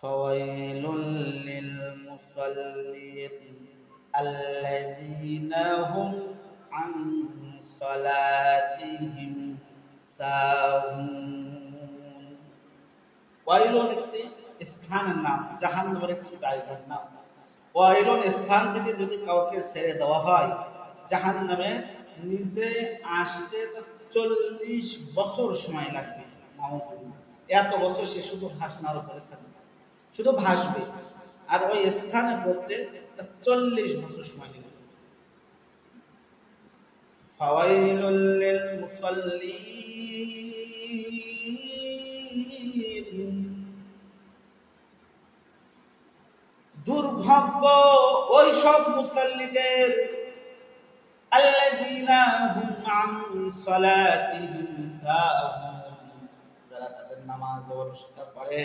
فويل للمصلين الذين هم عن صلاتهم ساهون। ওয়াইলুন একটি স্থানের নাম, জাহান্নামের একটি জায়গার নাম। ওয়াইলুন স্থান থেকে যদি কাউকে ছেড়ে দেওয়া হয়, জাহান্নামে নিচে আসতে 40 বছর সময় লাগবে। এত বছর সে শুধু ভাসনার উপরে থাকবে, শুধু ভাসবে, আর ওই স্থানে পড়তে 40 বছর সময় লাগবে। ফাওয়াইলুল লিল মুসাল্লিন, দুর্ভাগ্য ওই সব মুসাল্লিদের, আল্লাযীনা হুম আন সালাতিহিম সাহুন, যারা তাদের নামাজে অলসতা করে,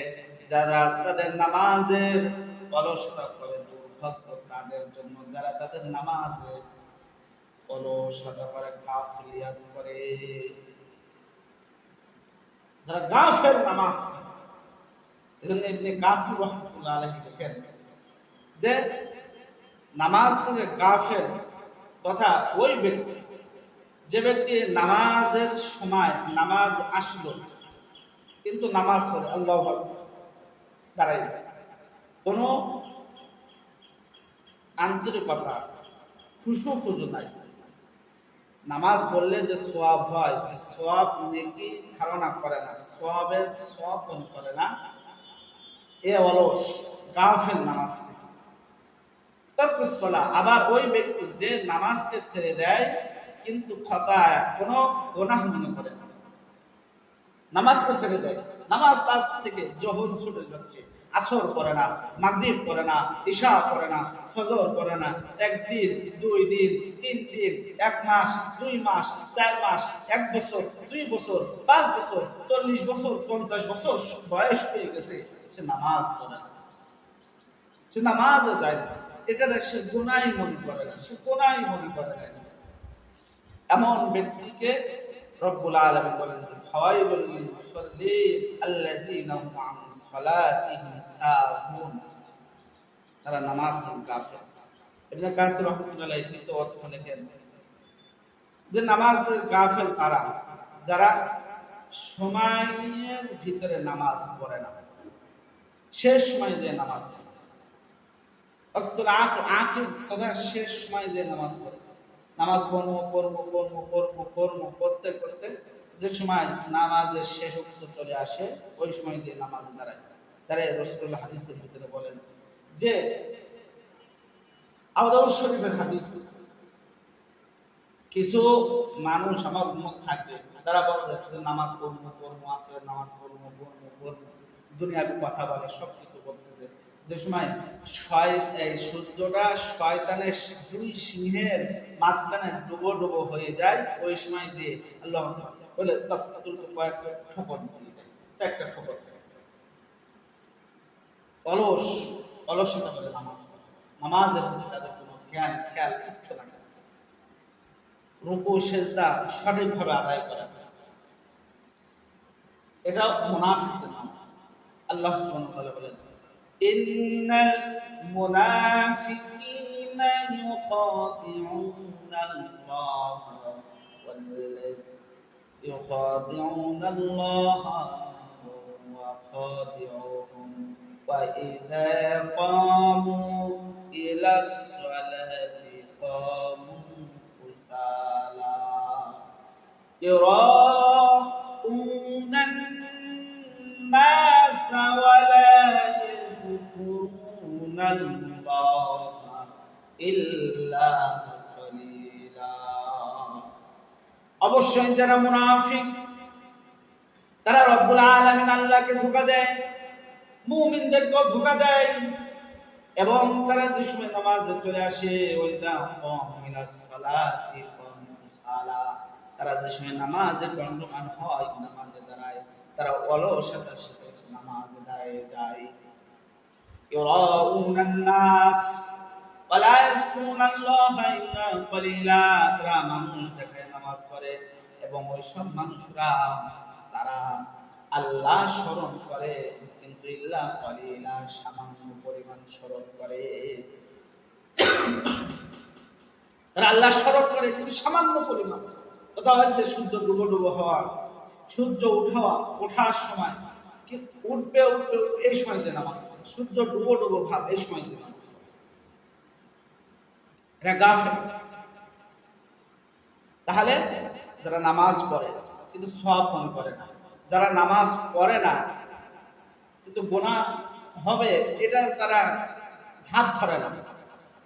যারা তাদের নামাজের অলসতা করে। দুর্ভাগ্য তাদের জন্য যারা তাদের নামাজে অলসতা করে, গাফিলিয়াত করে, যারা গাফেল নামাজ পড়ে। এজন্য ইবনে কাসির রাহমাতুল্লাহ আলাইহি লেখেন যে নামাজ থেকে গাফেল তথা ওই ব্যক্তি, যে ব্যক্তি নামাজের সময় নামাজ আসলো কিন্তু নামাজ পড়ে আল্লাহু আকবার দাঁড়াই যায়, কোনো আন্তরিকতা খুশু খুজু নাই। নামাজ পড়লে যে সওয়াব হয়, যে সওয়াব নেকি ধারণা করে না, সওয়াবের সওয়াব মনে করে না, এ অলস গাফেল নামাজ থেকে। আবার ওই ব্যক্তি যে নামাজকে ছেড়ে দেয় কিন্তু খতায় কোনো গুনাহ মনে করে না, নামাজকে ছেড়ে দেয়, নামাজ তার থেকে যোহর ছুটে যাচ্ছে, আসর করে না, মাগরিব করে না, ইশা করে না, ফজর করে না, একদিন, 2 দিন, 3 দিন, 1 মাস, 2 মাস, 4 মাস, 1 বছর, 2 বছর, 5 বছর, 40 বছর, 50 বছর বয়স হয়ে গেছে, সে নামাজ পড়ে না, সে নামাজে যায় না, এটা সে গুনাহ মনে করে না, সে গুনাহ মনে করে না। এমন ব্যক্তিকে রব্বুল আলামিন বলেন যে ফাওয়াইলুল লিল মুসাল্লিন আল্লাযীনা হুম আন সালাতিহিম সাহুন, তারা নামাজ থেকে গাফেল। ইবনে কাসির রাহমাতুল্লাহ আলাইহি দ্বিতীয় অর্থ লেখেন যে নামাজ থেকে গাফেল তারা যারা সময়ের ভিতরে নামাজ পড়ে না, শেষ সময়ে যে নামাজ পড়ে, ওয়াক্তুল আখির তথা শেষ সময়ে যে নামাজ পড়ে, নামাজ করতে করতে যে সময় নামাজের শেষ ওয়াক্ত চলে আসে, ওই সময় যে নামাজে দাঁড়ায় রাসূলুল্লাহ হাদিসের ভিতরে বলেন যে আবু দাউদ শরীফের হাদিস, কিছু মানুষ আমার উম্মত থাকবে যারা বলবে যে নামাজ পড়বো আসরের নামাজ পড়বো, দুনিয়াবি কথা বলে, সবকিছু বলতেছে। যে সময় সূর্যটা শয়তানের 2 সিংহের মাঝখানে ডুবো হয়ে যায়, ওই সময় যে আল্লাহ বলে কয়েকটা ঠোকর দিয়ে দেয়, 4টা ঠোকর দেয়। অলসতা বলে নামাজের প্রতি তাদের কোনো খেয়াল কিচ্ছু থাকে না, রুকু সেজদা সঠিকভাবে আদায় করে না, এটা মুনাফিকদের নামাজ। আল্লাহ সুবহানাহু ওয়া তাআলা বলেন ইন্নাল মুনাফিকিনা ইউখাদিউনাল্লাহা ওয়া খাদিউহুম ওয়া ইযা ক্বামু ইলাস সালাতি ক্বামু কুসালা ইরাউনান নাস ওয়া লা ইয়াযকুরুনাল্লাহা ইল্লা কালিলা। অবশ্যই যারা মুনাফিক তারা রব্বুল আলামিন আল্লাহকে ধোঁকা দেয়, মুমিনদেরকেও ধোঁকা দেয়, এবং তারা যে সময় নামাজে চলে আসে ওইটা তারা যে সময় নামাজে গণ্যমান হয়, নামাজে দাঁড়ায়, তারা অলসতার সাথে নামাজে দাঁড়িয়ে যায়। ইউরাউনান নাস ওয়া লা ইয়াযকুরুনাল্লাহা ইল্লা কালিলা, তারা মানুষ দেখায় নামাজ পড়ে এবং ওই সব মানুষরা তারা আল্লাহ স্মরণ করে কিন্তু ইল্লা কালিলা সামান্য পরিমাণ স্মরণ করে। তারা আল্লাহ স্মরণ করে কিন্তু সামান্য পরিমাণ। কথা হচ্ছে সূর্য ডুবো ডুবো হওয়া, সূর্য ওঠার সময় কি উঠবে এই সময় যে নামাজ পড়ে, সূর্য ডুবো ডুবো ভাব এই সময় যে নামাজ পড়ে, এরা গাফেল। তাহলে যারা নামাজ পড়ে কিন্তু সওয়াব মনে করে না, যারা নামাজ পড়ে না কিন্তু গুনাহ হবে এটা তারা ধাপ ধরে না,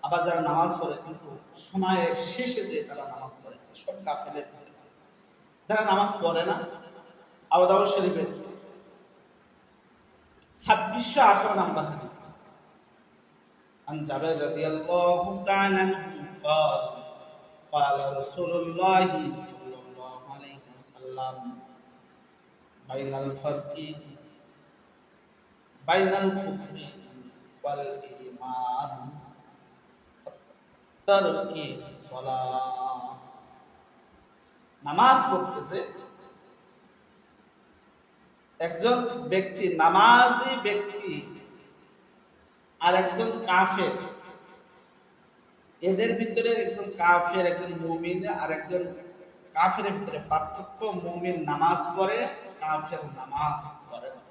আবার যারা নামাজ পড়ে কিন্তু সময়ের শেষে যে তারা নামাজ পড়ে সব গাফেলের। যারা নামাজ পড়ে না, আবু দাউদ শরীফের 2618 নম্বর হাদিস, আন জাবের রাদিয়াল্লাহু তাআলা قال قال رسول الله صلى الله عليه وسلم بين الفرق بين الكفر والإيمان ترك الصلاة। নামাজ পড়তেছে একজন ব্যক্তি, নামাজি ব্যক্তি আর একজন কাফের, এদের ভিতরে একজন কাফের একজন মুমিন আর একজন কাফের ভিতরে পার্থক্য, মুমিন নামাজ পড়ে, কাফের নামাজ পড়ে না।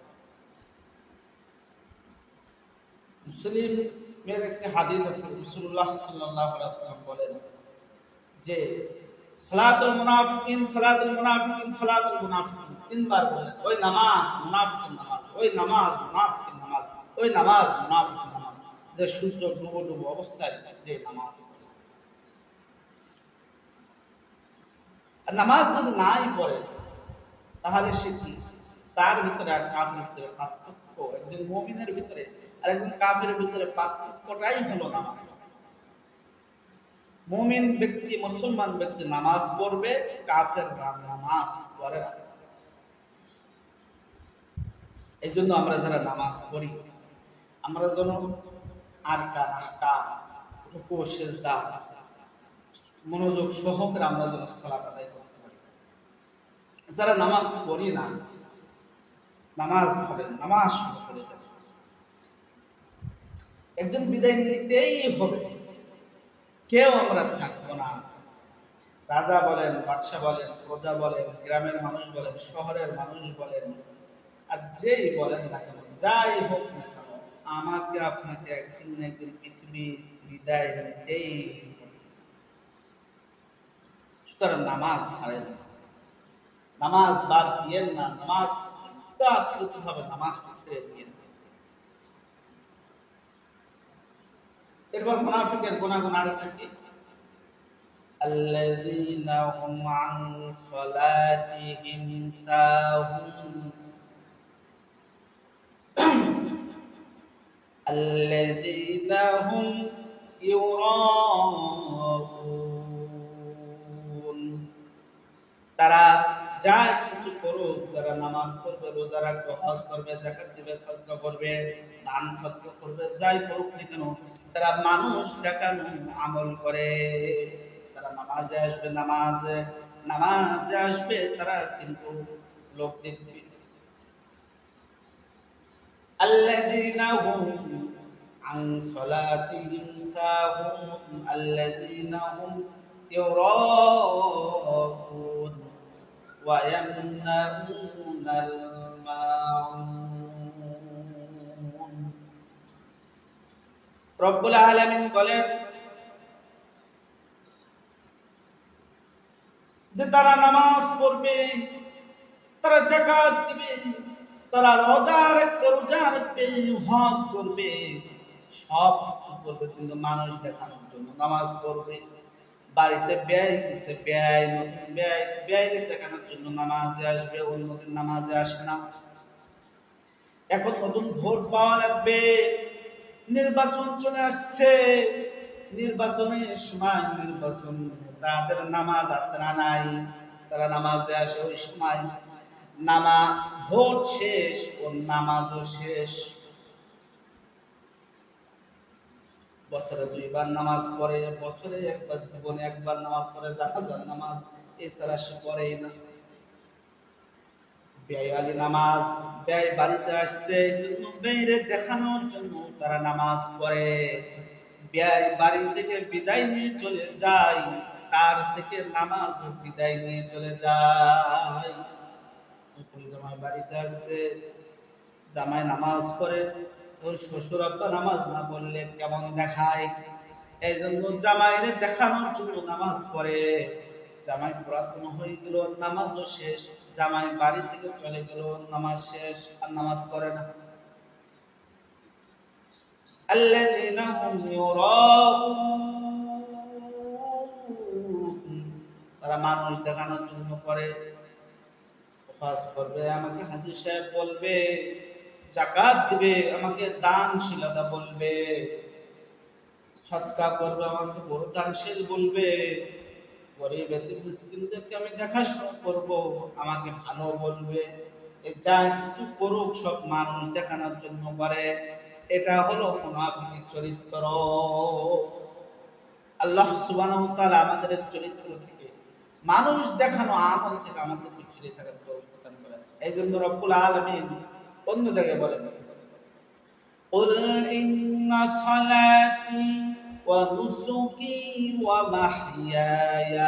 মুসলিমের একটি হাদিস আছে, রাসূলুল্লাহ সাল্লাল্লাহু আলাইহি ওয়াসাল্লাম বলেন যে সালাতুল মুনাফিকিন সালাতুল মুনাফিকিন সালাতুল মুনাফিকিন, তিনবার বলেন ওই নামাজ মুনাফিকের নামাজ, ওই নামাজ মুনাফিকের নামাজ, ওই নামাজ মুনাফিকের নামাজ, যে সূর্য ডুবো ডুবো অবস্থায় যে নামাজ। আর নামাজ যদি নাই পড়ে তাহলে সে কি, তার ভিতরে আর কাফের ভিতরে পার্থক্য, একজন মুমিনের ভিতরে আর একজন কাফের ভিতরে পার্থক্যটাই হলো নামাজ। মুমিন ব্যক্তি, মুসলমান ব্যক্তি নামাজ পড়বে, কাফের নামাজ পড়ে না। এই জন্য আমরা যারা নামাজ পড়ি আমরা যেন আরকান আহকাম রুকু সিজদা মনোযোগ সহকারে আমরা যেন সালাত আদায় করতে পারি। যারা নামাজ পড়ি না, নামাজ পড়েন, নামাজ শুরু করে দেন, একজন বিদায় নিতেই হবে, কেউ আমরা থাকবো না। রাজা বলেন, বাদশা বলেন, প্রজা বলেন, গ্রামের মানুষ বলেন, শহরের মানুষ বলেন, আর যেই বলেন না কেন, যাই হোক না কেন, আমাকে আপনাকে একদিন না একদিন পৃথিবী বিদায় নিতেই হবে। সুতরাং নামাজ ছাড়েন না, নামাজ বাদ দিয়েন না, নামাজ ইচ্ছাকৃতভাবে নামাজকে ছেড়ে দিয়েন। এরপর মুনাফিকের গুনাহগুণ আরেকটা কি, আল্লাযীনা হুম আন সালাতিহিম সাহুন, আল্লাযীনা হুম ইউরাউন, তারা যা কিছু করুক, যারা নামাজ পড়বে, রোজা রাখবে, হজ করবে, যাকাত দিবে, সদকা করবে, দান সদকা করবে, যাই করুক না কেন, তারা মানুষ দেখানো আমল করে। তারা নামাজে আসবে, নামাজে আসবে, তারা কিন্তু লোক দেখবে। আল্লাযীনা হুম আন সালাতিহিম সাহুন আল্লাযীনা হুম ইউরাউন ওয়া ইয়ামনাউনাল মাউন। রব্বুল আলামিন বলেন যে তারা নামাজ পড়বে, তারা যাকাত দিবে, তারা রোজা রাখবে, হজ করবে, সব কিছু করবে, কিন্তু মানুষ দেখানোর জন্য নামাজ পড়বে। বাড়িতে ব্যয় দিছে, ব্যয় দেখানোর জন্য নামাজে আসবে, অন্যদিন নামাজে আসে না। এখন নতুন ভোট পাওয়া লাগবে, নির্বাচন চলে আসছে, নির্বাচনের সময় নির্বাচন তাদের নামাজ আছে না নাই, তারা নামাজে আসে ওই সময়, ভোট শেষ ও নামাজও শেষ। বছরে 2 বার নামাজ পড়ে, বছরে একবার, জীবনে একবার নামাজ পড়ে, জানাজার নামাজ, এছাড়া সে পড়েই না। ব্যয়ওয়ালি নামাজ, ব্যয় বাড়িতে আসছে এই জন্য ব্যয়ের দেখানোর জন্য তারা নামাজ পড়ে। ব্যয় বাড়ি থেকে বিদায় নিয়ে চলে যায়, তার থেকে নামাজও বিদায় নিয়ে চলে যায়। নতুন জামাই বাড়িতে আসছে, জামাই নামাজ পড়ে, ওর শ্বশুর আব্বা নামাজ না পড়লে কেমন দেখায়, এই জন্য জামাইরে দেখানোর জন্য নামাজ পড়ে। জামাই পুরাতন হয়ে গেল, নামাজও শেষ, জামাই বাড়ি থেকে চলে গেল, নামাজ শেষ, আর নামাজ পড়ে না। আল্লাযীনা হুম ইউরাউন, তারা মানুষ দেখানোর জন্য করে। ওয়াজ করবে, আমাকে হাজী সাহেব বলবে, যাকাত দিবে, আমাকে দানশীলতা বলবে, সদকা করবে, আমাকে বড় দানশীল বলবে, গরিব এতিম মিসকিনদেরকে আমি দেখাশোনা করব, আমাকে ভালো বলবে। এই যা কিছু করুক সব মানুষ দেখানোর জন্য করে। এটা হলো মুনাফিকের চরিত্র। আল্লাহ সুবহানাহু ওয়া তাআলা আমাদের চরিত্র থেকে, মানুষ দেখানো আমল থেকে আমাদেরকে ফিরে থাকার তৌফিক দান করেন। এই জন্য রব্বুল আলামিন অন্য জায়গায় বলেন, قل إن صلاتي ونسكي ومحياي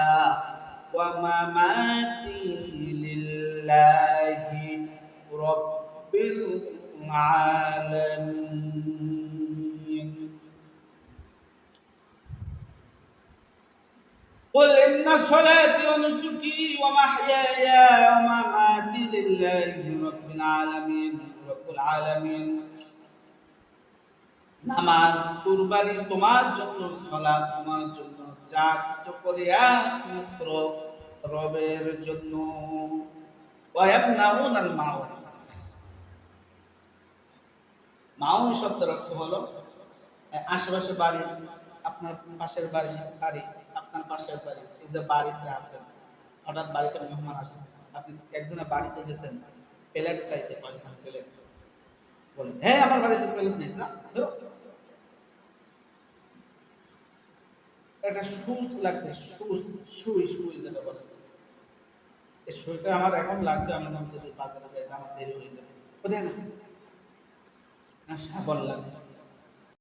ومماتي لله رب العالمين قل إن صلاتي ونسكي ومحياي ومماتي لله رب العالمين رب العالمين নামাজ, কুরবানি তোমার জন্য, সালাত তোমার জন্য, যা কিছু করি একমাত্র রবের জন্য। ওয়ায়ামনাউনাল মাউন, মাউন শব্দের অর্থ হলো আশেপাশে বাড়ি, আপনার পাশের বাড়ি, আপনার পাশের বাড়ি, এই যে বাড়িতে আছেন, হঠাৎ বাড়িতে মেহমান আসছে, আপনি একজনের বাড়িতে গেছেন, প্লেট চাইতে, কয়খান প্লেট, বলেন হ্যাঁ আমার বাড়িতে প্লেট নেই, যা ধরো। একটা সুচ লাগবে, সুই যেটা বলে, এই সুইটা আমার এখন লাগবে, আমি যদি বাজারে যাই আমার দেরি হয়ে যাবে, কোথায় না শাবল লাগবে,